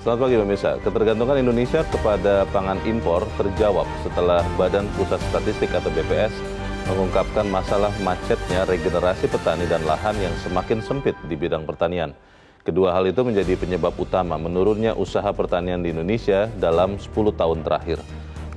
Selamat pagi pemirsa. Ketergantungan Indonesia kepada pangan impor terjawab setelah Badan Pusat Statistik atau BPS mengungkapkan masalah macetnya regenerasi petani dan lahan yang semakin sempit di bidang pertanian. Kedua hal itu menjadi penyebab utama menurunnya usaha pertanian di Indonesia dalam 10 tahun terakhir.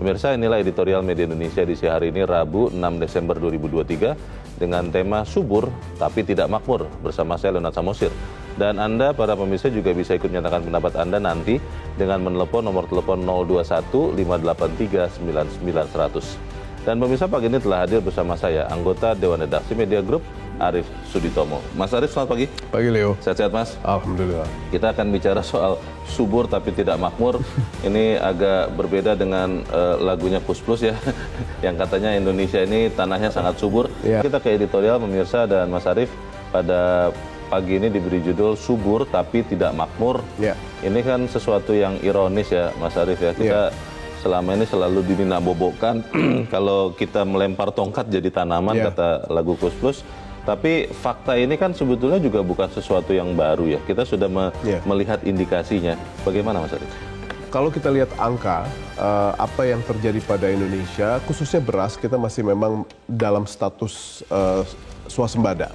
Pemirsa, inilah editorial Media Indonesia di hari ini Rabu 6 Desember 2023 dengan tema Subur Tapi Tidak Makmur bersama saya Leonard Samosir. Dan Anda, para pemirsa, juga bisa ikut menyatakan pendapat Anda nanti dengan menelepon nomor telepon 021 583 9900. Dan pemirsa, pagi ini telah hadir bersama saya, anggota Dewan Redaksi Media Group, Arief Suditomo. Mas Arief, selamat pagi. Pagi, Leo. Sehat-sehat, Mas? Alhamdulillah. Kita akan bicara soal subur tapi tidak makmur. Ini agak berbeda dengan lagunya Kus Plus ya, yang katanya Indonesia ini tanahnya sangat subur. Yeah. Kita ke editorial, pemirsa, dan Mas Arief, pada pagi ini diberi judul Subur Tapi Tidak Makmur. Yeah. Ini kan sesuatu yang ironis ya, Mas Arief ya. Kita selama ini selalu dininabobokan kalau kita melempar tongkat jadi tanaman, kata lagu Kus Plus. Tapi fakta ini kan sebetulnya juga bukan sesuatu yang baru ya. Kita sudah melihat indikasinya. Bagaimana, Mas Arief? Kalau kita lihat angka, apa yang terjadi pada Indonesia, khususnya beras, kita masih memang dalam status swasembada.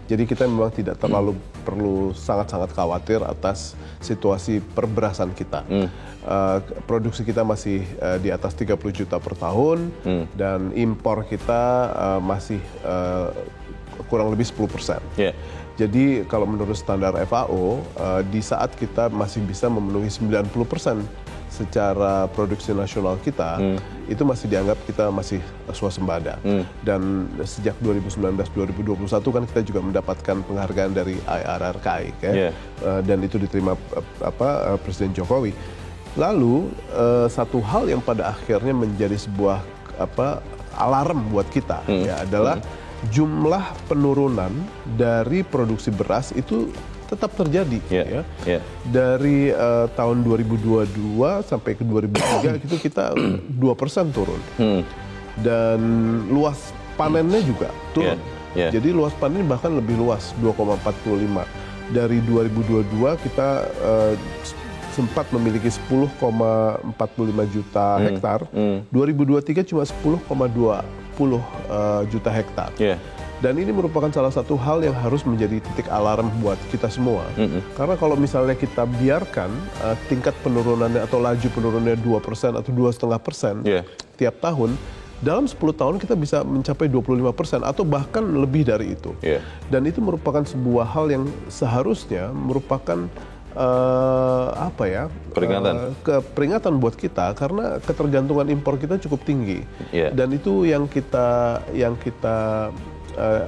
Jadi kita memang tidak terlalu perlu sangat-sangat khawatir atas situasi perberasan kita. Produksi kita masih di atas 30 juta per tahun, dan impor kita masih kurang lebih 10%. Jadi kalau menurut standar FAO, di saat kita masih bisa memenuhi 90% secara produksi nasional kita, itu masih dianggap kita masih swasembada. Dan sejak 2019-2021 kan kita juga mendapatkan penghargaan dari IRRKI, dan itu diterima Presiden Jokowi. Lalu satu hal yang pada akhirnya menjadi sebuah alarm buat kita adalah jumlah penurunan dari produksi beras itu tetap terjadi. Dari tahun 2022 sampai ke 2023 itu kita 2% turun. Dan luas panennya juga turun. Jadi luas panen bahkan lebih luas, 2,45. Dari 2022 kita sempat memiliki 10,45 juta hektar. 2023 cuma 10,20 juta hektar. Dan ini merupakan salah satu hal yang harus menjadi titik alarm buat kita semua. Karena kalau misalnya kita biarkan tingkat penurunannya atau laju penurunannya 2% atau 2,5% tiap tahun, dalam 10 tahun kita bisa mencapai 25% atau bahkan lebih dari itu. Dan itu merupakan sebuah hal yang seharusnya merupakan peringatan buat kita, karena ketergantungan impor kita cukup tinggi. Dan itu yang kita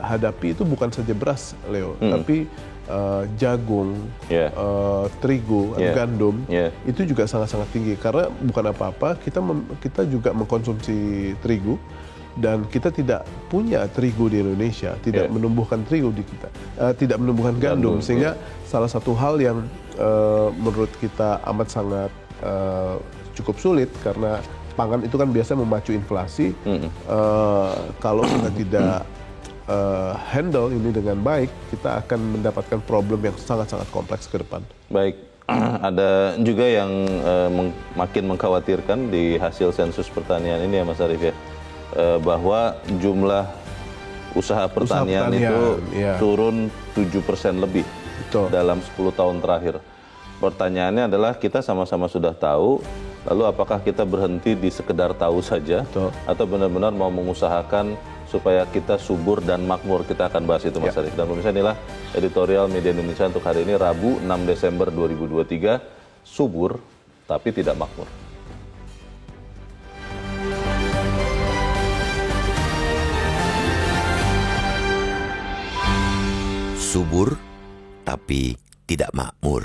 hadapi itu bukan saja beras, Leo, tapi jagung, terigu, gandum, itu juga sangat-sangat tinggi. Karena bukan apa-apa, kita juga mengkonsumsi terigu, dan kita tidak punya terigu di Indonesia, tidak menumbuhkan terigu di kita, tidak menumbuhkan gandum, sehingga salah satu hal yang menurut kita amat sangat cukup sulit, karena pangan itu kan biasa memacu inflasi. Kalau kita tidak handle ini dengan baik, kita akan mendapatkan problem yang sangat-sangat kompleks ke depan. Baik, ada juga yang makin mengkhawatirkan di hasil sensus pertanian ini ya, Mas Arief ya, bahwa jumlah usaha pertanian itu turun 7% lebih dalam 10 tahun terakhir. Pertanyaannya adalah, kita sama-sama sudah tahu, lalu apakah kita berhenti di sekedar tahu saja, atau benar-benar mau mengusahakan supaya kita subur dan makmur? Kita akan bahas itu, Mas Arief. Dan pemirsa, inilah editorial Media Indonesia untuk hari ini Rabu 6 Desember 2023, Subur Tapi Tidak Makmur. Subur tapi tidak makmur.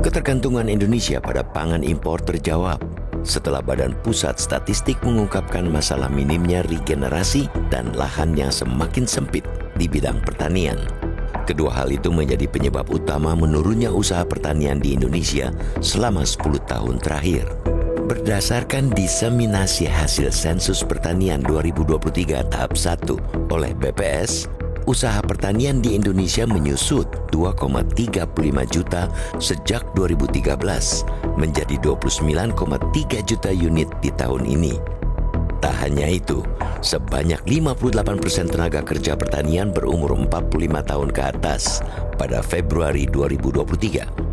Ketergantungan Indonesia pada pangan impor terjawab setelah Badan Pusat Statistik mengungkapkan masalah minimnya regenerasi dan lahan yang semakin sempit di bidang pertanian. Kedua hal itu menjadi penyebab utama menurunnya usaha pertanian di Indonesia selama 10 tahun terakhir. Berdasarkan diseminasi hasil sensus pertanian 2023 tahap 1 oleh BPS, usaha pertanian di Indonesia menyusut 2,35 juta sejak 2013 menjadi 29,3 juta unit di tahun ini. Tak hanya itu, sebanyak 58% tenaga kerja pertanian berumur 45 tahun ke atas pada Februari 2023.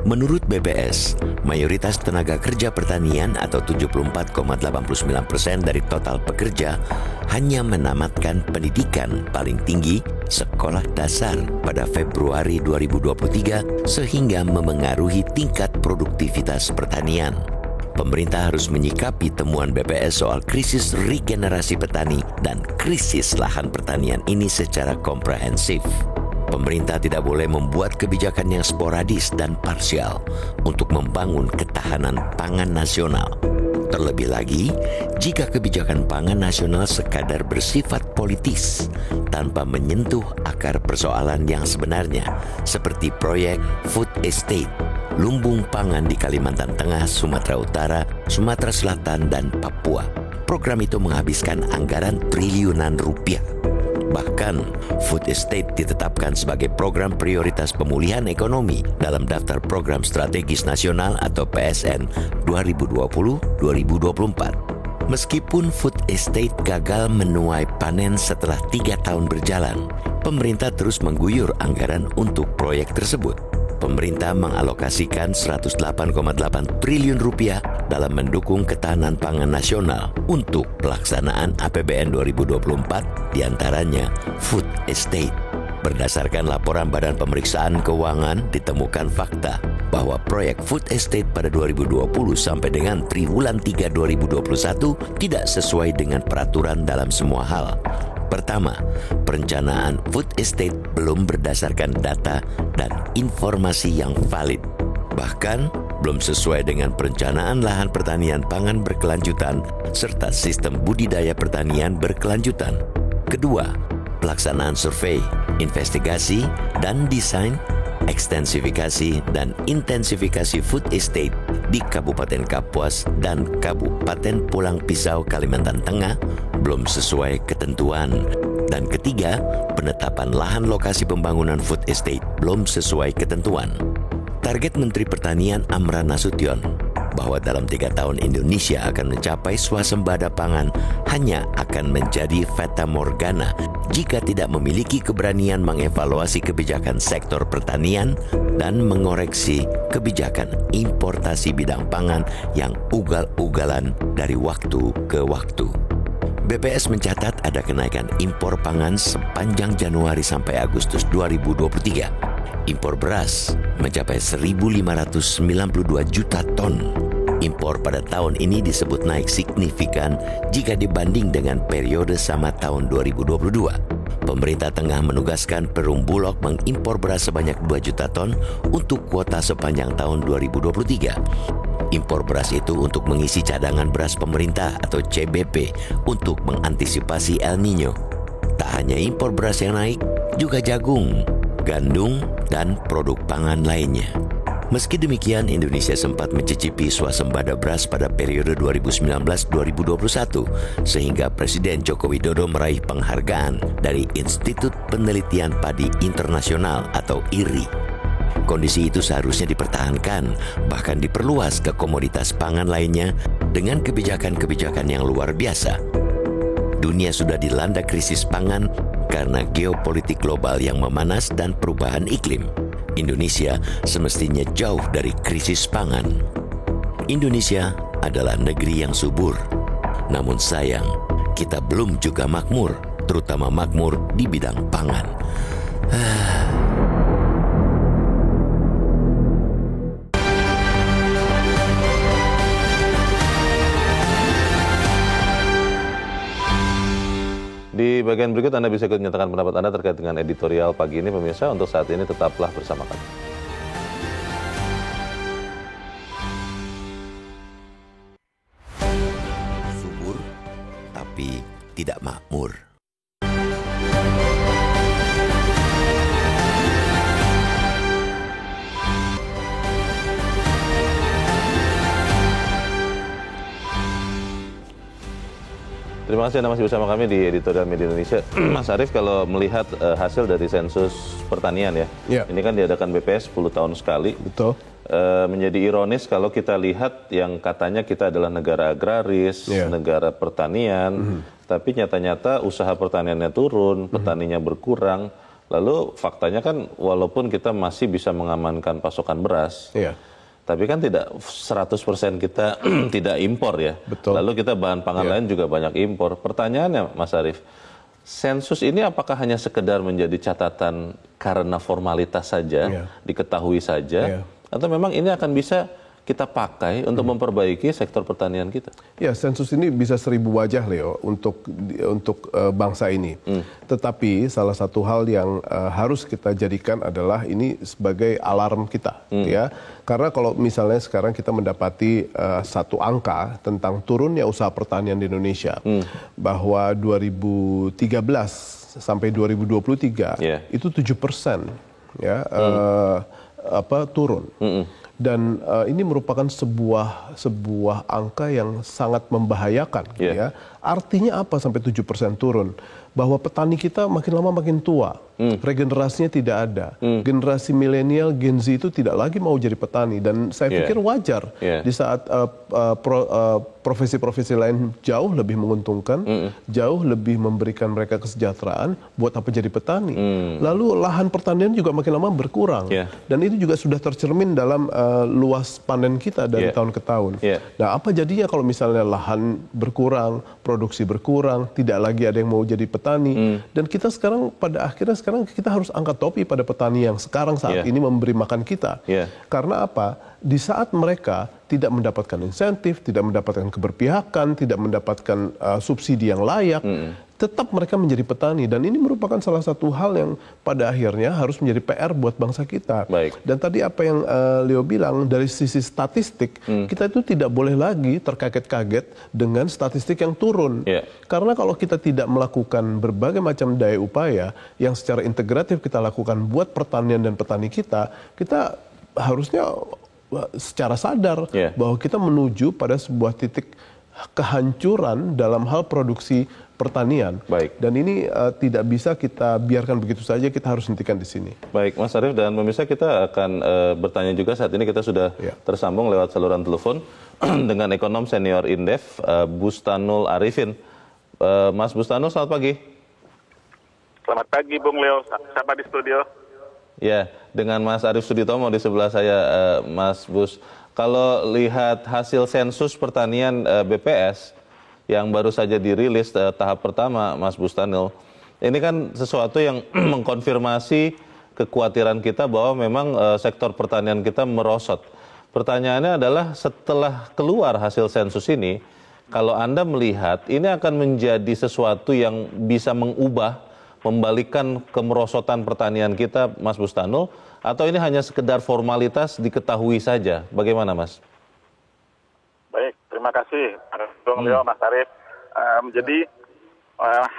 Menurut BPS, mayoritas tenaga kerja pertanian atau 74,89% dari total pekerja hanya menamatkan pendidikan paling tinggi sekolah dasar pada Februari 2023 sehingga memengaruhi tingkat produktivitas pertanian. Pemerintah harus menyikapi temuan BPS soal krisis regenerasi petani dan krisis lahan pertanian ini secara komprehensif. Pemerintah tidak boleh membuat kebijakan yang sporadis dan parsial untuk membangun ketahanan pangan nasional. Terlebih lagi, jika kebijakan pangan nasional sekadar bersifat politis tanpa menyentuh akar persoalan yang sebenarnya, seperti proyek food estate, lumbung pangan di Kalimantan Tengah, Sumatera Utara, Sumatera Selatan, dan Papua. Program itu menghabiskan anggaran triliunan rupiah. Bahkan, food estate ditetapkan sebagai program prioritas pemulihan ekonomi dalam daftar program strategis nasional atau PSN 2020-2024. Meskipun food estate gagal menuai panen setelah 3 tahun berjalan, pemerintah terus mengguyur anggaran untuk proyek tersebut. Pemerintah mengalokasikan 108,8 triliun rupiah dalam mendukung ketahanan pangan nasional untuk pelaksanaan APBN 2024, diantaranya food estate. Berdasarkan laporan Badan Pemeriksaan Keuangan, ditemukan fakta bahwa proyek food estate pada 2020 sampai dengan triwulan 3 2021 tidak sesuai dengan peraturan dalam semua hal. Pertama, perencanaan food estate belum berdasarkan data dan informasi yang valid. Bahkan, belum sesuai dengan perencanaan lahan pertanian pangan berkelanjutan serta sistem budidaya pertanian berkelanjutan. Kedua, pelaksanaan survei, investigasi, dan desain, ekstensifikasi, dan intensifikasi food estate di Kabupaten Kapuas dan Kabupaten Pulang Pisau, Kalimantan Tengah belum sesuai ketentuan. Dan ketiga, penetapan lahan lokasi pembangunan food estate belum sesuai ketentuan. Target Menteri Pertanian Amran Nasution bahwa dalam 3 tahun Indonesia akan mencapai swasembada pangan hanya akan menjadi fata morgana jika tidak memiliki keberanian mengevaluasi kebijakan sektor pertanian dan mengoreksi kebijakan importasi bidang pangan yang ugal-ugalan dari waktu ke waktu. BPS mencatat ada kenaikan impor pangan sepanjang Januari sampai Agustus 2023. Impor beras mencapai 1.592 juta ton. Impor pada tahun ini disebut naik signifikan jika dibanding dengan periode sama tahun 2022. Pemerintah tengah menugaskan Perum Bulog mengimpor beras sebanyak 2 juta ton untuk kuota sepanjang tahun 2023. Impor beras itu untuk mengisi cadangan beras pemerintah atau CBP untuk mengantisipasi El Nino. Tak hanya impor beras yang naik, juga jagung, gandum, dan produk pangan lainnya. Meski demikian, Indonesia sempat mencicipi swasembada beras pada periode 2019-2021, sehingga Presiden Joko Widodo meraih penghargaan dari Institut Penelitian Padi Internasional atau IRI. Kondisi itu seharusnya dipertahankan, bahkan diperluas ke komoditas pangan lainnya dengan kebijakan-kebijakan yang luar biasa. Dunia sudah dilanda krisis pangan karena geopolitik global yang memanas dan perubahan iklim. Indonesia semestinya jauh dari krisis pangan. Indonesia adalah negeri yang subur. Namun sayang, kita belum juga makmur, terutama makmur di bidang pangan. Di bagian berikut Anda bisa ikut menyatakan pendapat Anda terkait dengan editorial pagi ini, pemirsa. Untuk saat ini tetaplah bersama kami. Subur, tapi tidak makmur. Terima kasih Anda masih bersama kami di Editorial Media Indonesia. Mas Arief, kalau melihat hasil dari sensus pertanian ya, ini kan diadakan BPS 10 tahun sekali. Betul. Menjadi ironis kalau kita lihat yang katanya kita adalah negara agraris, negara pertanian, tapi nyata-nyata usaha pertaniannya turun, petaninya berkurang. Lalu faktanya kan walaupun kita masih bisa mengamankan pasokan beras, tapi kan tidak 100% kita tidak impor ya. Betul. Lalu kita bahan pangan lain juga banyak impor. Pertanyaannya Mas Arief, sensus ini apakah hanya sekedar menjadi catatan karena formalitas saja, diketahui saja, atau memang ini akan bisa kita pakai untuk memperbaiki sektor pertanian kita? Ya, sensus ini bisa 1000 wajah, Leo, untuk bangsa ini. Tetapi salah satu hal yang harus kita jadikan adalah ini sebagai alarm kita, ya. Karena kalau misalnya sekarang kita mendapati satu angka tentang turunnya usaha pertanian di Indonesia, bahwa 2013 sampai 2023 itu 7%, ya, turun. Dan ini merupakan sebuah angka yang sangat membahayakan. Ya. Artinya apa sampai 7% turun? Bahwa petani kita makin lama makin tua, regenerasinya tidak ada. Generasi milenial, Gen Z itu tidak lagi mau jadi petani. Dan saya pikir wajar di saat profesi-profesi lain jauh lebih menguntungkan, jauh lebih memberikan mereka kesejahteraan, buat apa jadi petani. Lalu lahan pertanian juga makin lama berkurang. Dan itu juga sudah tercermin dalam luas panen kita dari tahun ke tahun. Nah, apa jadinya kalau misalnya lahan berkurang, produksi berkurang, tidak lagi ada yang mau jadi petani, dan kita sekarang pada akhirnya kita harus angkat topi pada petani yang sekarang saat ini memberi makan kita. Karena apa? Di saat mereka tidak mendapatkan insentif, tidak mendapatkan keberpihakan, tidak mendapatkan subsidi yang layak, tetap mereka menjadi petani. Dan ini merupakan salah satu hal yang pada akhirnya harus menjadi PR buat bangsa kita. Dan tadi apa yang Leo bilang, dari sisi statistik, kita itu tidak boleh lagi terkaget-kaget dengan statistik yang turun. Karena kalau kita tidak melakukan berbagai macam daya upaya yang secara integratif kita lakukan buat pertanian dan petani kita harusnya secara sadar bahwa kita menuju pada sebuah titik kehancuran dalam hal produksi pertanian. Dan ini tidak bisa kita biarkan begitu saja, kita harus hentikan di sini. Baik, Mas Arief dan pemirsa, kita akan bertanya juga. Saat ini kita sudah tersambung lewat saluran telepon dengan ekonom senior Indef, Bustanul Arifin. Mas Bustanul, selamat pagi. Selamat pagi, Bung Leo. Siapa di studio? Ya, dengan Mas Arief Suditomo di sebelah saya, Mas Bus. Kalau lihat hasil sensus pertanian BPS yang baru saja dirilis tahap pertama, Mas Bustanul, ini kan sesuatu yang mengkonfirmasi kekhawatiran kita bahwa memang sektor pertanian kita merosot. Pertanyaannya adalah setelah keluar hasil sensus ini, kalau Anda melihat ini akan menjadi sesuatu yang bisa membalikan kemerosotan pertanian kita, Mas Bustanul, atau ini hanya sekedar formalitas diketahui saja? Bagaimana, Mas? Baik, terima kasih, Bung Leo, Mas Arief. Jadi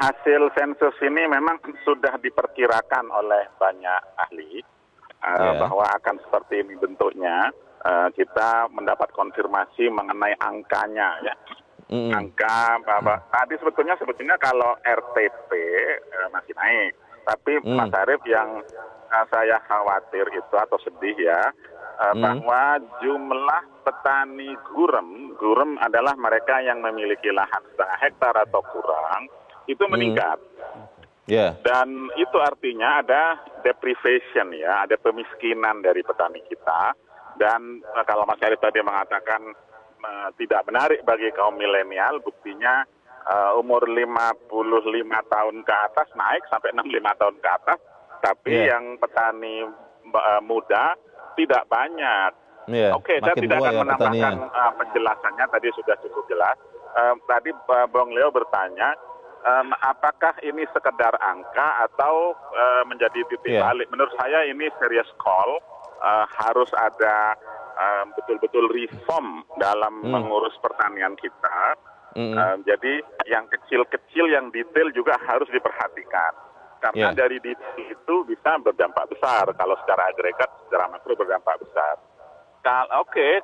hasil sensus ini memang sudah diperkirakan oleh banyak ahli bahwa akan seperti ini bentuknya. Kita mendapat konfirmasi mengenai angkanya, ya. Angka tadi sebetulnya kalau RTP masih naik, tapi Mas Arief, yang saya khawatir itu atau sedih ya, bahwa jumlah petani gurem adalah mereka yang memiliki lahan setengah hektar atau kurang, itu meningkat. Dan itu artinya ada deprivation, ya, ada pemiskinan dari petani kita. Dan kalau Mas Arief tadi mengatakan tidak menarik bagi kaum milenial, buktinya umur 55 tahun ke atas naik sampai 65 tahun ke atas, tapi yang petani muda tidak banyak. Oke, saya tidak akan menambahkan penjelasannya, tadi sudah cukup jelas. Tadi Bung Leo bertanya, apakah ini sekedar angka atau menjadi titik balik? Menurut saya ini serious call, harus ada betul-betul reform dalam mengurus pertanian kita. Jadi yang kecil-kecil, yang detail juga harus diperhatikan. Karena dari detail itu bisa berdampak besar. Kalau secara agregat, secara makro berdampak besar.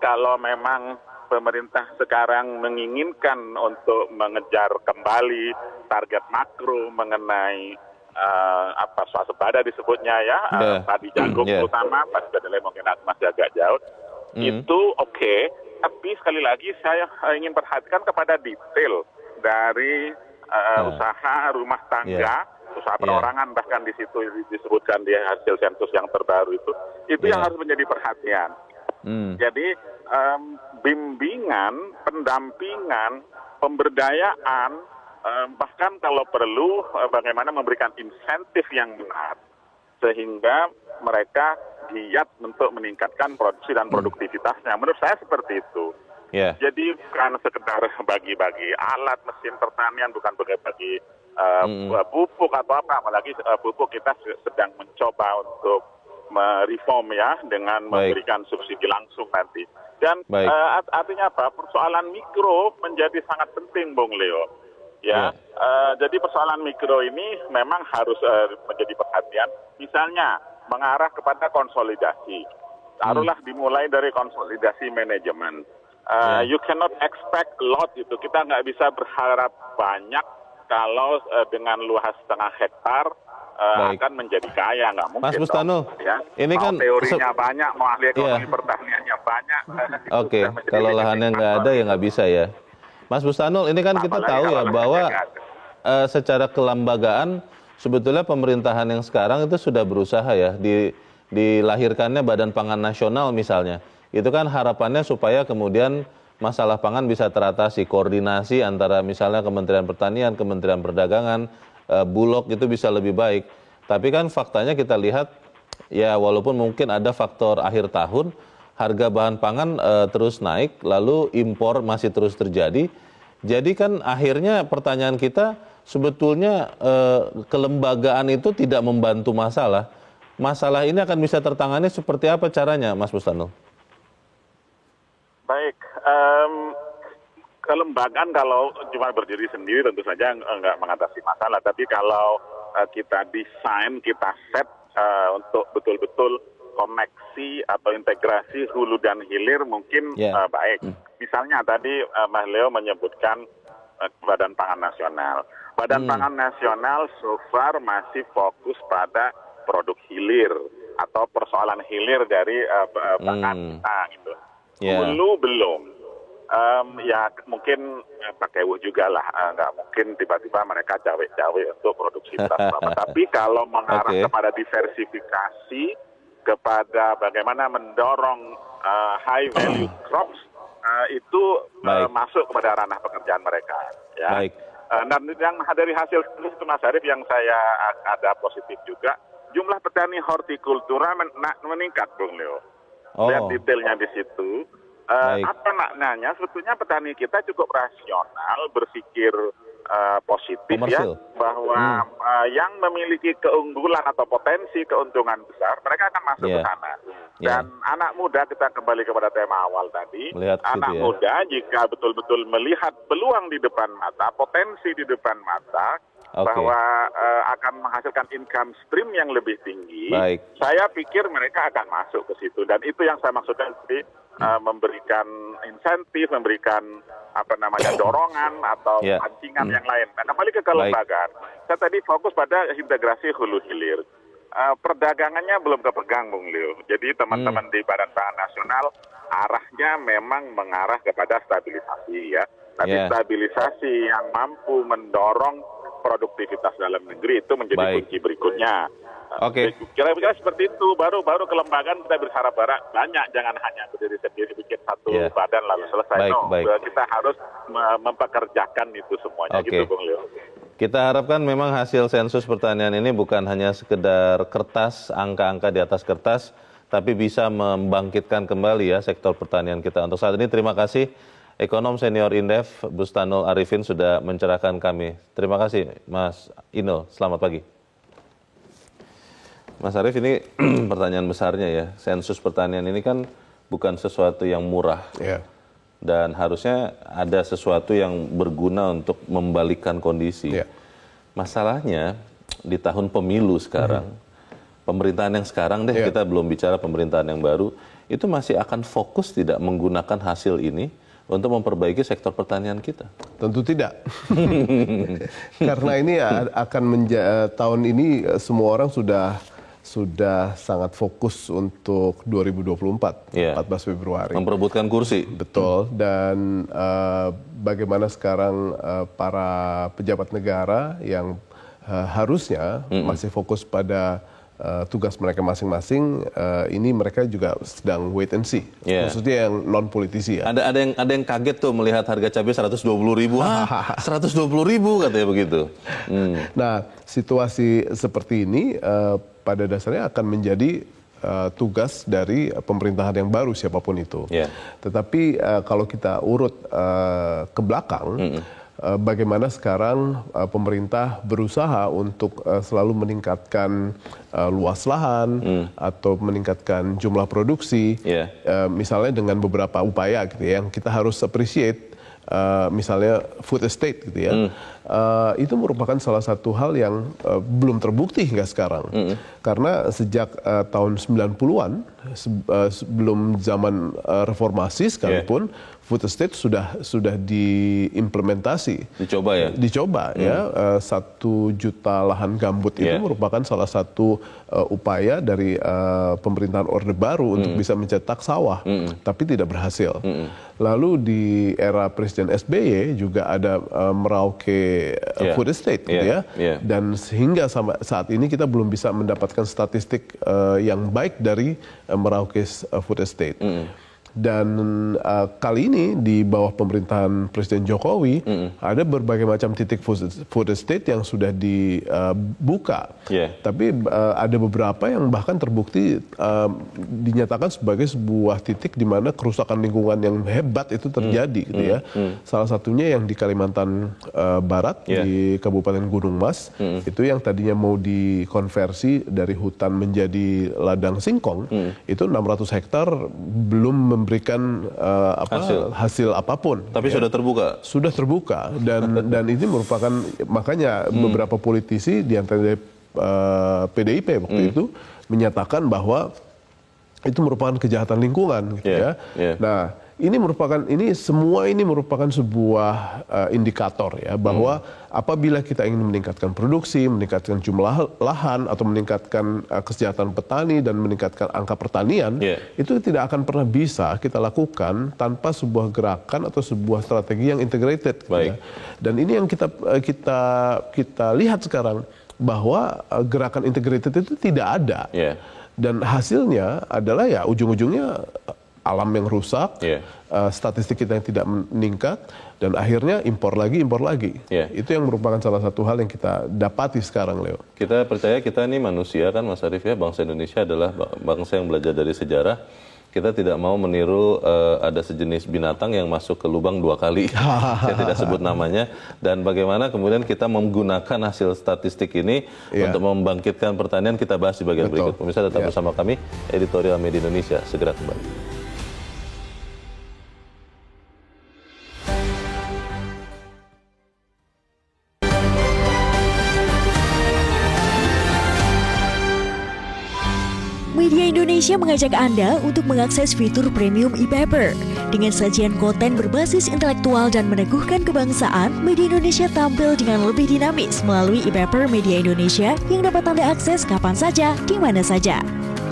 Kalau memang pemerintah sekarang menginginkan untuk mengejar kembali target makro mengenai swasembada disebutnya ya, padi jagung terutama, padi kedelai mungkin masih agak jauh, itu oke. Tapi sekali lagi saya ingin perhatikan kepada detail dari usaha rumah tangga, usaha perorangan, bahkan di situ disebutkan di hasil sensus yang terbaru itu yang harus menjadi perhatian. Jadi bimbingan, pendampingan, pemberdayaan, bahkan kalau perlu bagaimana memberikan insentif yang benar sehingga mereka giat untuk meningkatkan produksi dan produktivitasnya. Menurut saya seperti itu. Jadi bukan sekedar bagi-bagi alat mesin pertanian, bukan bagi-bagi pupuk atau apa, apalagi pupuk kita sedang mencoba untuk mereform ya dengan memberikan subsidi langsung nanti. Dan artinya apa? Persoalan mikro menjadi sangat penting, Bung Leo. Jadi persoalan mikro ini memang harus menjadi perhatian. Misalnya mengarah kepada konsolidasi. Taruhlah dimulai dari konsolidasi manajemen. You cannot expect a lot itu. Kita nggak bisa berharap banyak kalau dengan luas 1,5 hektar akan menjadi kaya, nggak mungkin. Mas Bustanul, ini kan teorinya banyak, mau ahli ekonomi pertaniannya banyak. Kalau lahannya nggak ada ya nggak bisa ya. Mas Bustanul, ini kan kita tahu ya bahwa secara kelembagaan sebetulnya pemerintahan yang sekarang itu sudah berusaha ya dilahirkannya Badan Pangan Nasional misalnya. Itu kan harapannya supaya kemudian masalah pangan bisa teratasi, koordinasi antara misalnya Kementerian Pertanian, Kementerian Perdagangan, Bulog itu bisa lebih baik. Tapi kan faktanya kita lihat ya walaupun mungkin ada faktor akhir tahun, harga bahan pangan terus naik, lalu impor masih terus terjadi. Jadi kan akhirnya pertanyaan kita sebetulnya kelembagaan itu tidak membantu masalah. Masalah ini akan bisa tertangani seperti apa caranya, Mas Bustanul? Baik, kelembagaan kalau cuma berdiri sendiri tentu saja nggak mengatasi masalah. Tapi kalau kita desain, kita set untuk betul-betul koneksi atau integrasi hulu dan hilir mungkin baik. Misalnya tadi Mas Leo menyebutkan Badan Pangan Nasional. Badan Pangan Nasional so far masih fokus pada produk hilir atau persoalan hilir dari pangan kita gitu. Hulu belum. Ya mungkin pakai juga lah, nggak mungkin tiba-tiba mereka cawe-cawe untuk produksi beras. Tapi kalau mengarah kepada diversifikasi, kepada bagaimana mendorong high value crops, itu masuk kepada ranah pekerjaan mereka. Ya. Dan yang dari hasil itu Mas Arief yang saya ada positif juga, jumlah petani hortikultura meningkat, Bung Leo. Lihat detailnya di situ. Apa maknanya? Sebetulnya petani kita cukup rasional, berpikir positif ya, bahwa yang memiliki keunggulan atau potensi keuntungan besar, mereka akan masuk ke sana. Dan anak muda, kita kembali kepada tema awal tadi, anak muda jika betul-betul melihat peluang di depan mata, potensi di depan mata, bahwa akan menghasilkan income stream yang lebih tinggi, saya pikir mereka akan masuk ke situ. Dan itu yang saya maksudkan tadi, memberikan insentif, memberikan dorongan atau pancingan yang lain. Nah, kembali ke kelembagaan. Saya tadi fokus pada integrasi hulu hilir. Perdagangannya belum kepegang, Bung Leo. Jadi teman-teman di Badan Pangan Nasional arahnya memang mengarah kepada stabilisasi ya. Tapi stabilisasi yang mampu mendorong produktivitas dalam negeri itu menjadi kunci berikutnya. Kira-kira seperti itu. Baru kelembagaan kita berharap banyak, jangan hanya berdiri sendiri bikin satu badan lalu selesai. Kita harus mempekerjakan itu semuanya gitu, Bung Leo. Kita harapkan memang hasil sensus pertanian ini bukan hanya sekedar kertas, angka-angka di atas kertas, tapi bisa membangkitkan kembali ya sektor pertanian kita. Untuk saat ini terima kasih Ekonom Senior Indef Bustanul Arifin sudah mencerahkan kami. Terima kasih Mas Ino, selamat pagi. Mas Arif, ini pertanyaan besarnya ya, sensus pertanian ini kan bukan sesuatu yang murah. Dan harusnya ada sesuatu yang berguna untuk membalikkan kondisi. Masalahnya di tahun pemilu sekarang, pemerintahan yang sekarang kita belum bicara pemerintahan yang baru, itu masih akan fokus tidak menggunakan hasil ini untuk memperbaiki sektor pertanian kita? Tentu tidak. Karena ini akan tahun ini semua orang sudah sangat fokus untuk 2024, 14 Februari. Memperebutkan kursi. Betul, dan bagaimana sekarang para pejabat negara yang harusnya masih fokus pada tugas mereka masing-masing, ini mereka juga sedang wait and see, khususnya yang non politisi ya. Ada yang kaget tuh melihat harga cabai 120.000, 120.000 katanya begitu. Nah, situasi seperti ini pada dasarnya akan menjadi tugas dari pemerintahan yang baru siapapun itu. Tetapi kalau kita urut ke belakang, bagaimana sekarang pemerintah berusaha untuk selalu meningkatkan luas lahan atau meningkatkan jumlah produksi, misalnya dengan beberapa upaya gitu ya, yang kita harus appreciate. Misalnya food estate gitu ya, itu merupakan salah satu hal yang belum terbukti hingga sekarang. Karena sejak tahun 90-an, sebelum zaman reformasi sekalipun, food estate sudah diimplementasi. Dicoba ya. 1 juta lahan gambut itu merupakan salah satu upaya dari pemerintahan Orde Baru untuk bisa mencetak sawah, tapi tidak berhasil. Lalu di era Presiden SBY juga ada Merauke food estate gitu ya. Dan sehingga saat ini kita belum bisa mendapatkan statistik yang baik dari Merauke food estate. Dan kali ini di bawah pemerintahan Presiden Jokowi ada berbagai macam titik food estate yang sudah dibuka. Tapi ada beberapa yang bahkan terbukti dinyatakan sebagai sebuah titik di mana kerusakan lingkungan yang hebat itu terjadi gitu ya. Salah satunya yang di Kalimantan Barat di Kabupaten Gunung Mas, itu yang tadinya mau dikonversi dari hutan menjadi ladang singkong, itu 600 hektar belum memberikan hasil apapun. Tapi sudah terbuka. Sudah terbuka dan ini merupakan, makanya beberapa politisi di antara PDIP waktu itu menyatakan bahwa itu merupakan kejahatan lingkungan gitu ya. Nah, semua ini merupakan sebuah indikator ya, bahwa apabila kita ingin meningkatkan produksi, meningkatkan jumlah lahan atau meningkatkan kesejahteraan petani dan meningkatkan angka pertanian, itu tidak akan pernah bisa kita lakukan tanpa sebuah gerakan atau sebuah strategi yang integrated gitu ya. Dan ini yang kita lihat sekarang, bahwa gerakan integrated itu tidak ada. Dan hasilnya adalah ya ujung-ujungnya alam yang rusak, statistik kita yang tidak meningkat, dan akhirnya impor lagi. Itu yang merupakan salah satu hal yang kita dapati sekarang, Leo. Kita percaya kita ini manusia kan, Mas Arief ya, bangsa Indonesia adalah bangsa yang belajar dari sejarah. Kita tidak mau meniru ada sejenis binatang yang masuk ke lubang 2 kali. Saya tidak sebut namanya. Dan bagaimana kemudian kita menggunakan hasil statistik ini untuk membangkitkan pertanian, kita bahas di bagian berikut. Pemirsa tetap bersama kami, Editorial Media Indonesia segera kembali. Media Indonesia mengajak Anda untuk mengakses fitur premium e-paper. Dengan sajian konten berbasis intelektual dan meneguhkan kebangsaan, Media Indonesia tampil dengan lebih dinamis melalui e-paper Media Indonesia yang dapat Anda akses kapan saja, di mana saja.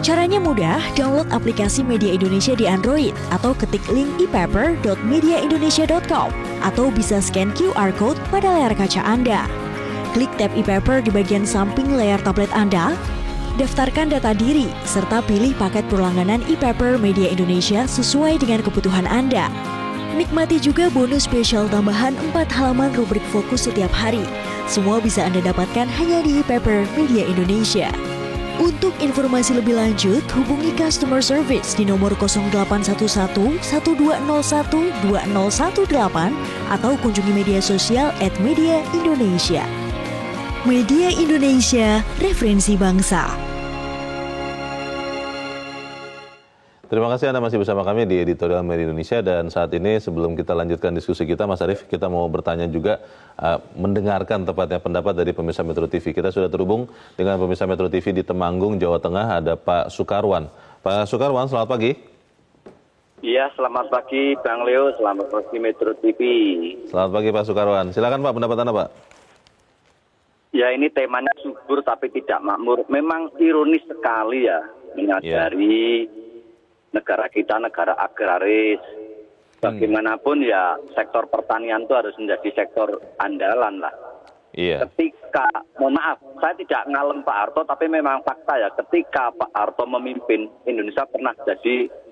Caranya mudah, download aplikasi Media Indonesia di Android atau ketik link e-paper.mediaindonesia.com atau bisa scan QR code pada layar kaca Anda. Klik tab e-paper di bagian samping layar tablet Anda. Daftarkan data diri, serta pilih paket berlangganan e-paper Media Indonesia sesuai dengan kebutuhan Anda. Nikmati juga bonus spesial tambahan 4 halaman rubrik fokus setiap hari. Semua bisa Anda dapatkan hanya di e-paper Media Indonesia. Untuk informasi lebih lanjut, hubungi customer service di nomor 0811 1201 2018 atau kunjungi media sosial @mediaindonesia. Media Indonesia, referensi bangsa. Terima kasih Anda masih bersama kami di Editorial Media Indonesia, dan saat ini sebelum kita lanjutkan diskusi kita, Mas Arief, kita mau bertanya juga, mendengarkan tepatnya pendapat dari pemirsa Metro TV. Kita sudah terhubung dengan pemirsa Metro TV di Temanggung, Jawa Tengah, ada Pak Sukarwan. Pak Sukarwan, selamat pagi. Iya, selamat pagi Bang Leo, selamat pagi Metro TV. Selamat pagi Pak Sukarwan. Silakan Pak, pendapat Anda Pak. Ya, ini temanya subur tapi tidak makmur. Memang ironis sekali ya, menyadari negara kita negara agraris. Bagaimanapun ya sektor pertanian itu harus menjadi sektor andalan lah. Iya. Ketika, mohon maaf, saya tidak ngalem Pak Harto, tapi memang fakta ya, ketika Pak Harto memimpin, Indonesia pernah jadi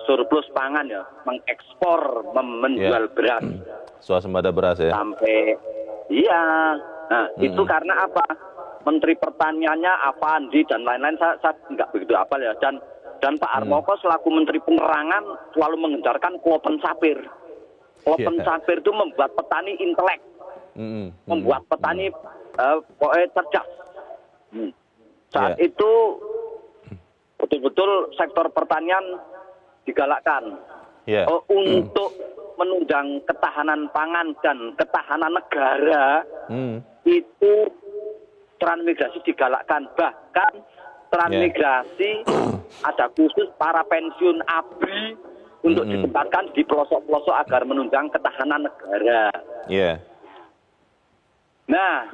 surplus pangan ya, mengekspor, menjual beras. Swasembada beras ya. Sampai, iya. Nah, itu karena apa? Menteri Pertaniannya Avandi dan lain-lain, saya nggak begitu apal ya. Dan Pak Harmoko selaku Menteri Penerangan selalu mengencarkan klopen sapir. Klopen sapir itu membuat petani intelek. Membuat petani pokoknya cerdas. Saat itu betul-betul sektor pertanian digalakkan untuk menunjang ketahanan pangan dan ketahanan negara. Itu transmigrasi digalakkan, bahkan transmigrasi ada khusus para pensiun ABRI untuk ditempatkan di pelosok-pelosok agar menunjang ketahanan negara. Nah,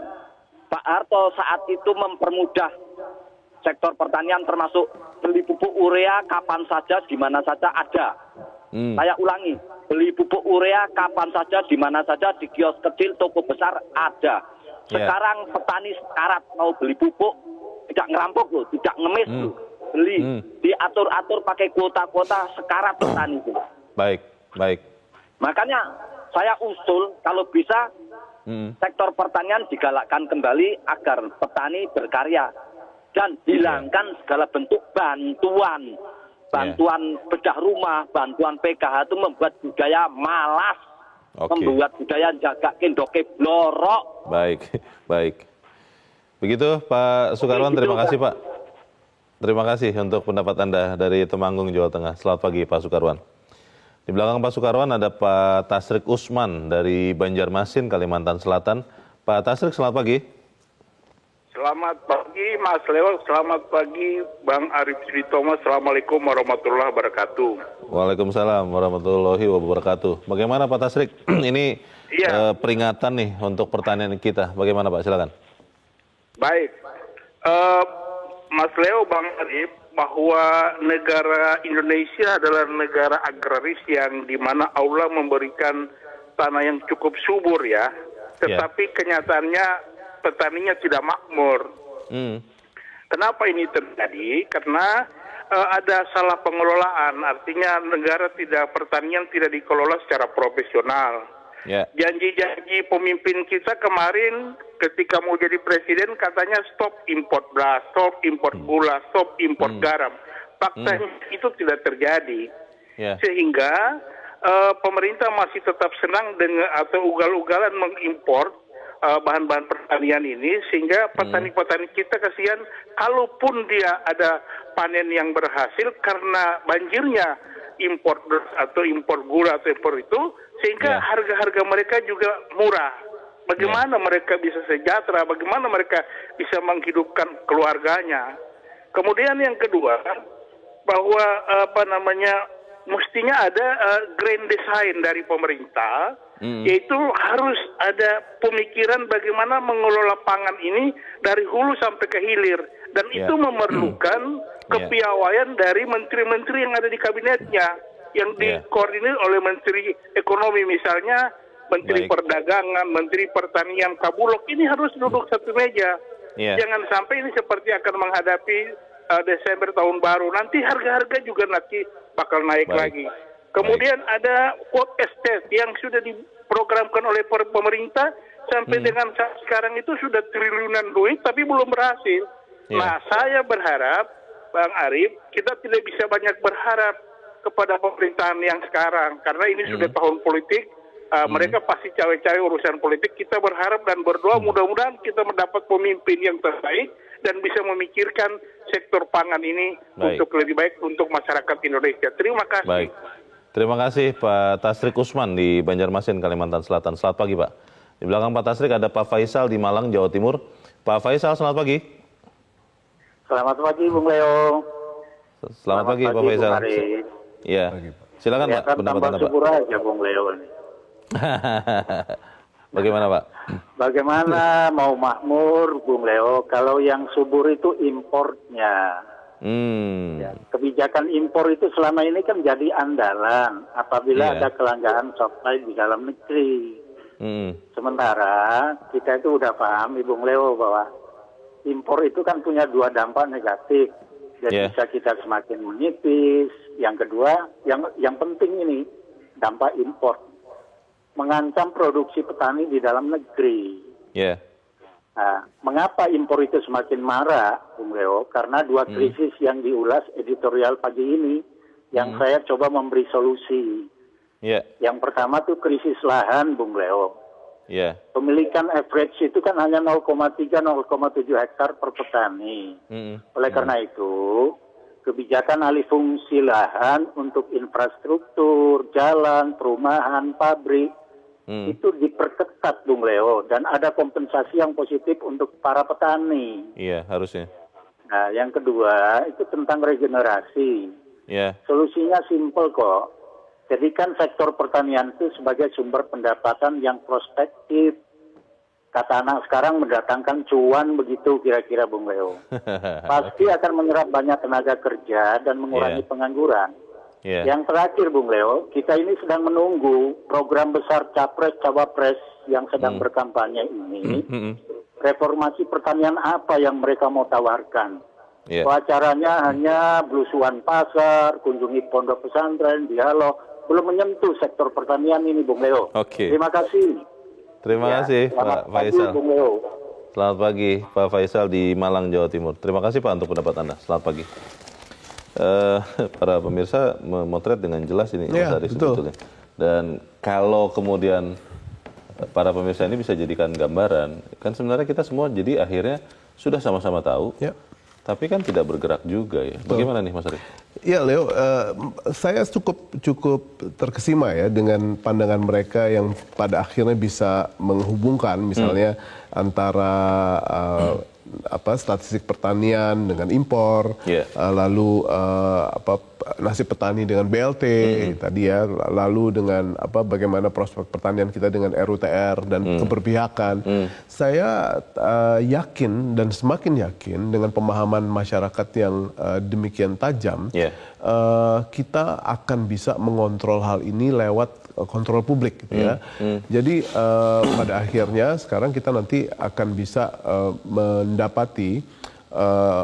Pak Harto saat itu mempermudah sektor pertanian termasuk beli pupuk urea kapan saja, di mana saja ada. Saya ulangi, beli pupuk urea kapan saja, di mana saja, di kios kecil, toko besar ada. Sekarang petani sekarat mau beli pupuk, tidak ngerampok loh, tidak ngemis loh, beli, diatur-atur pakai kuota-kuota, sekarat petani itu. Baik. Makanya saya usul kalau bisa sektor pertanian digalakkan kembali agar petani berkarya dan hilangkan segala bentuk bantuan bedah rumah, bantuan PKH itu membuat budaya malas, membuat budaya jaga kendoke blorok. Baik. Begitu Pak Sukarwan, terima kasih Pak. Terima kasih untuk pendapat Anda dari Temanggung, Jawa Tengah. Selamat pagi Pak Sukarwan. Di belakang Pak Sukarwan ada Pak Tasrik Usman dari Banjarmasin, Kalimantan Selatan. Pak Tasrik, selamat pagi. Selamat pagi Mas Leo, selamat pagi Bang Arif Suditomo. Assalamualaikum warahmatullahi wabarakatuh. Waalaikumsalam warahmatullahi wabarakatuh. Bagaimana Pak Tasrik? Ini peringatan nih untuk pertanian kita. Bagaimana Pak? Silakan. Baik, Mas Leo, Bang Arif, bahwa negara Indonesia adalah negara agraris yang dimana Allah memberikan tanah yang cukup subur ya, tetapi kenyataannya petaninya tidak makmur. Kenapa ini terjadi? Karena ada salah pengelolaan, artinya pertanian tidak dikelola secara profesional. Janji-janji pemimpin kita kemarin ketika mau jadi presiden katanya stop import beras, stop import gula, stop import garam. Faktanya itu tidak terjadi. Sehingga pemerintah masih tetap senang dengan atau ugal-ugalan mengimpor bahan-bahan pertanian ini, sehingga petani-petani kita kasihan kalaupun dia ada panen yang berhasil karena banjirnya impor beras atau impor gula atau impor itu, sehingga harga-harga mereka juga murah. Bagaimana mereka bisa sejahtera, bagaimana mereka bisa menghidupkan keluarganya. Kemudian yang kedua, bahwa mestinya ada grand design dari pemerintah, yaitu harus ada pemikiran bagaimana mengelola pangan ini dari hulu sampai ke hilir, dan itu memerlukan kepiawaian dari menteri-menteri yang ada di kabinetnya, yang dikoordinir oleh Menteri Ekonomi misalnya, Menteri Perdagangan, Menteri Pertanian, Kabulok, ini harus duduk satu meja. Jangan sampai ini seperti akan menghadapi Desember tahun baru, nanti harga-harga juga nanti bakal naik lagi. Kemudian ada food estate yang sudah diprogramkan oleh pemerintah sampai dengan sekarang itu sudah triliunan duit tapi belum berhasil. Nah, saya berharap Bang Arif, kita tidak bisa banyak berharap kepada pemerintahan yang sekarang karena ini sudah tahun politik. Mereka pasti cawe-cawe urusan politik. Kita berharap dan berdoa mudah-mudahan kita mendapat pemimpin yang terbaik dan bisa memikirkan sektor pangan ini untuk lebih baik untuk masyarakat Indonesia. Terima kasih. Terima kasih Pak Tasrik Usman di Banjarmasin, Kalimantan Selatan. Selamat pagi Pak. Di belakang Pak Tasrik ada Pak Faisal di Malang, Jawa Timur. Pak Faisal, selamat pagi. Selamat pagi Bung Leo. Selamat pagi Pak Faisal. Iya. Silakan Ya Pak, kan pendapat tambah Anda Pak. subur aja Bung Leo ini. Bagaimana Pak? Bagaimana mau makmur Bung Leo kalau yang subur itu importnya. Ya, kebijakan impor itu selama ini kan jadi andalan apabila ada kelangkaan supply di dalam negeri. Sementara kita itu udah paham Bung Leo bahwa impor itu kan punya dua dampak negatif. Jadi bisa kita semakin menipis. Yang kedua, yang penting ini dampak impor mengancam produksi petani di dalam negeri. Nah, mengapa impor itu semakin marah, Bung Leo? Karena dua krisis yang diulas editorial pagi ini, yang saya coba memberi solusi. Yang pertama tuh krisis lahan, Bung Leo. Pemilikan average itu kan hanya 0,3-0,7 hektar per petani. Oleh karena itu, kebijakan alih fungsi lahan untuk infrastruktur, jalan, perumahan, pabrik, itu diperketat Bung Leo, dan ada kompensasi yang positif untuk para petani. Iya, harusnya. Nah, yang kedua itu tentang regenerasi. Solusinya simpel kok. Jadikan sektor pertanian itu sebagai sumber pendapatan yang prospektif. Kata anak sekarang mendatangkan cuan begitu kira-kira Bung Leo. Pasti akan menyerap banyak tenaga kerja dan mengurangi pengangguran. Yang terakhir Bung Leo, kita ini sedang menunggu program besar Capres-Cawapres yang sedang berkampanye ini. Reformasi pertanian apa yang mereka mau tawarkan? Acaranya hanya belusuan pasar, kunjungi pondok pesantren, dialog, belum menyentuh sektor pertanian ini Bung Leo. Terima kasih. Terima kasih Pak Faisal. Bung Leo. Selamat pagi Pak Faisal di Malang, Jawa Timur. Terima kasih Pak untuk pendapat Anda. Selamat pagi. Para pemirsa memotret dengan jelas ini Mas Arief sebetulnya. Dan kalau kemudian para pemirsa ini bisa jadikan gambaran, kan sebenarnya kita semua jadi akhirnya sudah sama-sama tahu, tapi kan tidak bergerak juga ya. Bagaimana nih Mas Arief? Ya Leo, saya cukup terkesima ya dengan pandangan mereka yang pada akhirnya bisa menghubungkan misalnya antara statistik pertanian dengan impor, lalu nasib petani dengan BLT tadi ya, lalu dengan bagaimana prospek pertanian kita dengan RUTR dan keberpihakan. Saya yakin dan semakin yakin dengan pemahaman masyarakat yang demikian tajam, kita akan bisa mengontrol hal ini lewat kontrol publik gitu ya. Jadi pada akhirnya sekarang kita nanti akan bisa mendapati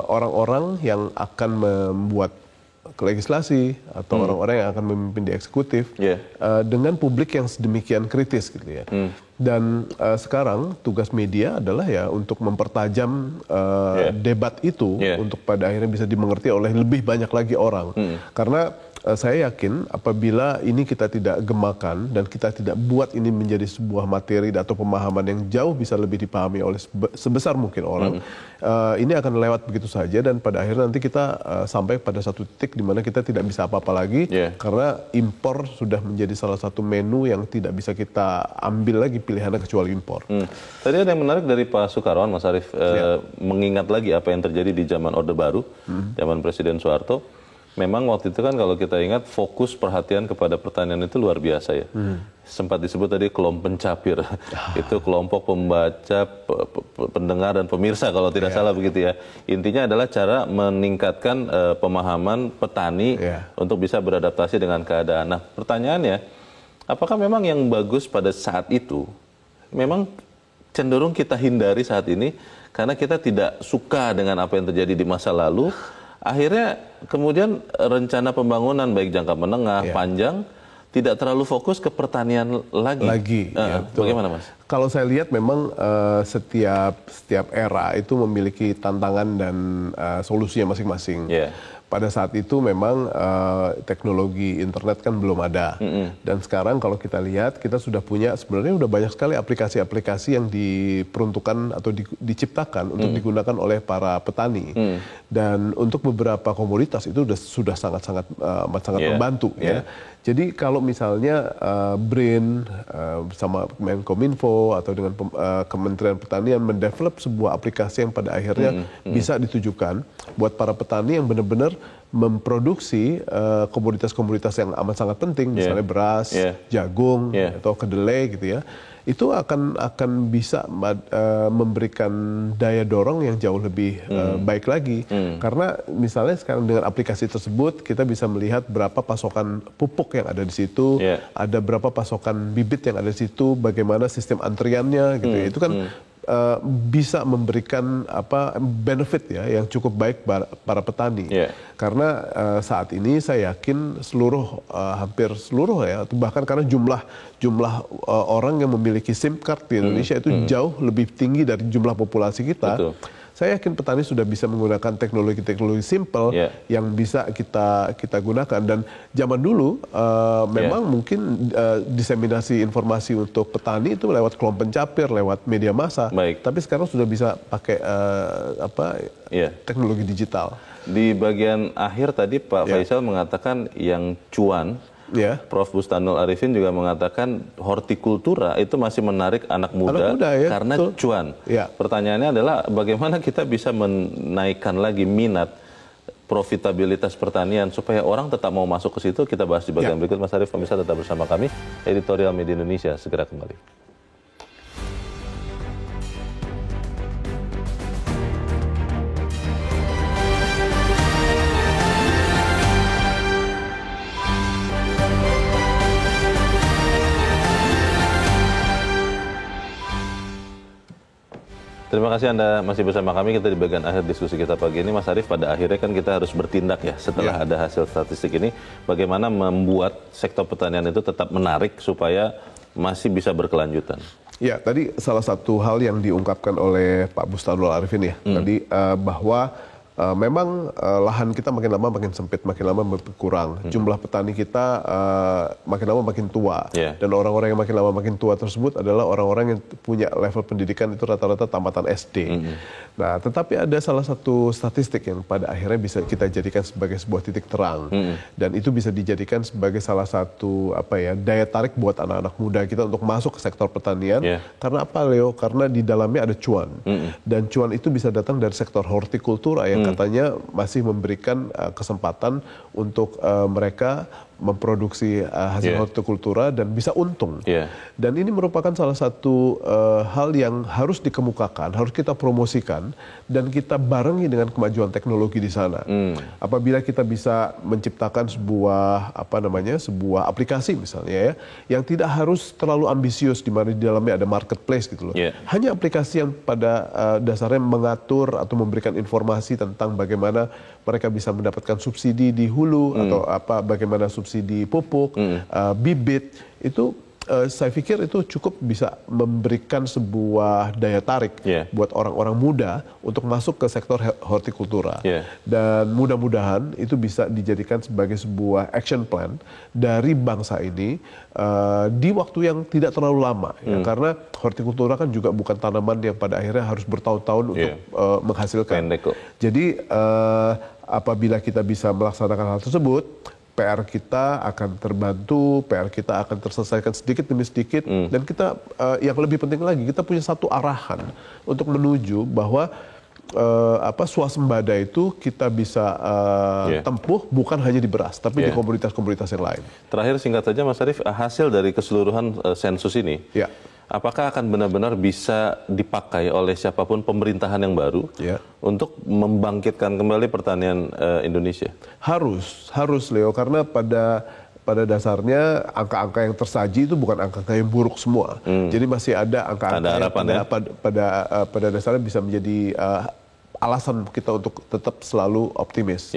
orang-orang yang akan membuat legislasi atau orang-orang yang akan memimpin di eksekutif dengan publik yang sedemikian kritis gitu ya. Dan sekarang tugas media adalah ya untuk mempertajam debat itu untuk pada akhirnya bisa dimengerti oleh lebih banyak lagi orang. Karena saya yakin apabila ini kita tidak gemakan dan kita tidak buat ini menjadi sebuah materi atau pemahaman yang jauh bisa lebih dipahami oleh sebesar mungkin orang, ini akan lewat begitu saja dan pada akhirnya nanti kita sampai pada satu titik di mana kita tidak bisa apa-apa lagi karena impor sudah menjadi salah satu menu yang tidak bisa kita ambil lagi pilihannya kecuali impor. Tadi ada yang menarik dari Pak Soekarwan, Mas Arief, mengingat lagi apa yang terjadi di zaman Orde Baru, zaman Presiden Soeharto. Memang waktu itu kan kalau kita ingat fokus perhatian kepada pertanian itu luar biasa ya. Sempat disebut tadi kelompok pencapir. Itu kelompok pembaca, pendengar dan pemirsa kalau tidak salah begitu ya. Intinya adalah cara meningkatkan pemahaman petani untuk bisa beradaptasi dengan keadaan. Nah pertanyaannya, apakah memang yang bagus pada saat itu memang cenderung kita hindari saat ini karena kita tidak suka dengan apa yang terjadi di masa lalu? Akhirnya kemudian rencana pembangunan baik jangka menengah, panjang tidak terlalu fokus ke pertanian lagi. Bagaimana Mas? Kalau saya lihat memang setiap era itu memiliki tantangan dan solusinya masing-masing. Pada saat itu memang teknologi internet kan belum ada. Dan sekarang kalau kita lihat kita sudah punya sebenarnya sudah banyak sekali aplikasi-aplikasi yang diperuntukkan atau diciptakan untuk digunakan oleh para petani. Dan untuk beberapa komoditas itu sudah sangat-sangat membantu ya. Jadi kalau misalnya BRIN sama Menkominfo Kominfo atau dengan Kementerian Pertanian mendevelop sebuah aplikasi yang pada akhirnya bisa ditujukan buat para petani yang benar-benar memproduksi komoditas-komoditas yang amat sangat penting, misalnya beras, jagung, atau kedelai gitu ya. Itu akan bisa memberikan daya dorong yang jauh lebih baik lagi. Karena misalnya sekarang dengan aplikasi tersebut kita bisa melihat berapa pasokan pupuk yang ada di situ, ada berapa pasokan bibit yang ada di situ, bagaimana sistem antriannya gitu. Itu kan bisa memberikan benefit ya yang cukup baik para petani. Karena saat ini saya yakin hampir seluruh ya, bahkan karena jumlah orang yang memiliki SIM card di Indonesia itu jauh lebih tinggi dari jumlah populasi kita. Betul. Saya yakin petani sudah bisa menggunakan teknologi-teknologi simple yang bisa kita gunakan. Dan zaman dulu memang mungkin diseminasi informasi untuk petani itu lewat kolom pencapir, lewat media massa. Tapi sekarang sudah bisa pakai teknologi digital. Di bagian akhir tadi Pak Faisal mengatakan yang cuan. Prof. Bustanul Arifin juga mengatakan hortikultura itu masih menarik anak muda karena cuan. Pertanyaannya adalah bagaimana kita bisa menaikkan lagi minat profitabilitas pertanian supaya orang tetap mau masuk ke situ. Kita bahas di bagian berikut. Mas Arief, pemirsa tetap bersama kami. Editorial Media Indonesia segera kembali. Terima kasih Anda masih bersama kami. Kita di bagian akhir diskusi kita pagi ini. Mas Arief, pada akhirnya kan kita harus bertindak ya setelah ada hasil statistik ini. Bagaimana membuat sektor pertanian itu tetap menarik supaya masih bisa berkelanjutan? Ya, tadi salah satu hal yang diungkapkan oleh Pak Bustanul Arifin ya. Tadi bahwa memang lahan kita makin lama makin sempit, makin lama berkurang. Jumlah petani kita makin lama makin tua. Dan orang-orang yang makin lama makin tua tersebut adalah orang-orang yang punya level pendidikan itu rata-rata tamatan SD. Nah, tetapi ada salah satu statistik yang pada akhirnya bisa kita jadikan sebagai sebuah titik terang. Dan itu bisa dijadikan sebagai salah satu daya tarik buat anak-anak muda kita untuk masuk ke sektor pertanian. Karena apa, Leo? Karena di dalamnya ada cuan. Dan cuan itu bisa datang dari sektor hortikultura yang katanya masih memberikan kesempatan untuk mereka memproduksi hasil hortikultura dan bisa untung. Dan ini merupakan salah satu hal yang harus dikemukakan, harus kita promosikan dan kita barengi dengan kemajuan teknologi di sana. Apabila kita bisa menciptakan sebuah sebuah aplikasi misalnya ya, yang tidak harus terlalu ambisius di mana di dalamnya ada marketplace gitu loh. Hanya aplikasi yang pada dasarnya mengatur atau memberikan informasi tentang bagaimana mereka bisa mendapatkan subsidi di hulu atau bagaimana subsidi pupuk, bibit, itu saya pikir itu cukup bisa memberikan sebuah daya tarik buat orang-orang muda untuk masuk ke sektor hortikultura. Dan mudah-mudahan itu bisa dijadikan sebagai sebuah action plan dari bangsa ini di waktu yang tidak terlalu lama. Karena hortikultura kan juga bukan tanaman yang pada akhirnya harus bertahun-tahun untuk menghasilkan. Jadi apabila kita bisa melaksanakan hal tersebut, PR kita akan terbantu, PR kita akan terselesaikan sedikit demi sedikit, dan kita yang lebih penting lagi, kita punya satu arahan untuk menuju bahwa swasembada itu kita bisa tempuh bukan hanya di beras, tapi di komoditas-komoditas yang lain. Terakhir singkat saja Mas Arief, hasil dari keseluruhan sensus ini, apakah akan benar-benar bisa dipakai oleh siapapun pemerintahan yang baru untuk membangkitkan kembali pertanian Indonesia? Harus Leo, karena pada dasarnya angka-angka yang tersaji itu bukan angka-angka yang buruk semua. Jadi masih ada angka-angka yang pada dasarnya bisa menjadi alasan kita untuk tetap selalu optimis.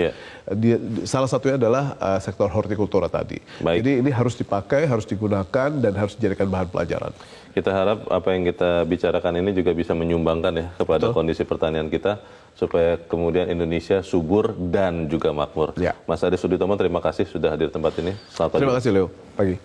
Salah satunya adalah sektor hortikultura tadi. Jadi ini harus dipakai, harus digunakan, dan harus dijadikan bahan pelajaran. Kita harap apa yang kita bicarakan ini juga bisa menyumbangkan ya kepada kondisi pertanian kita, supaya kemudian Indonesia subur dan juga makmur. Mas Arief Suditomo, terima kasih sudah hadir di tempat ini. Selamat pagi. Terima kasih Leo. Pagi.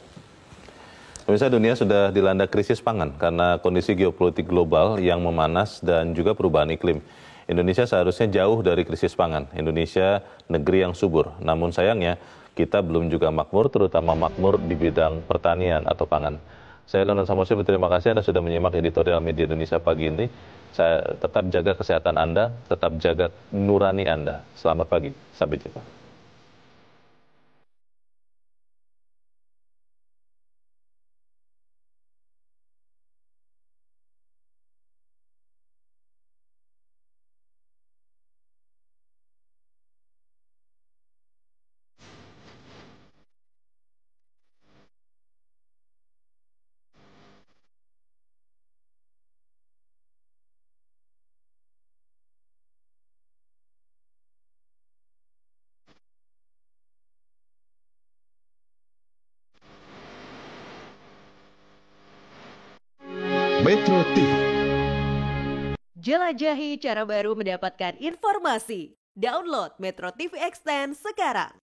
Pemirsa, dunia sudah dilanda krisis pangan karena kondisi geopolitik global yang memanas dan juga perubahan iklim. Indonesia seharusnya jauh dari krisis pangan. Indonesia negeri yang subur. Namun sayangnya kita belum juga makmur, terutama makmur di bidang pertanian atau pangan. Saya Leonard Samosir, terima kasih Anda sudah menyimak editorial Media Indonesia pagi ini. Saya tetap jaga kesehatan Anda, tetap jaga nurani Anda. Selamat pagi, sampai jumpa. Metro TV. Jelajahi cara baru mendapatkan informasi. Download Metro TV Extend sekarang.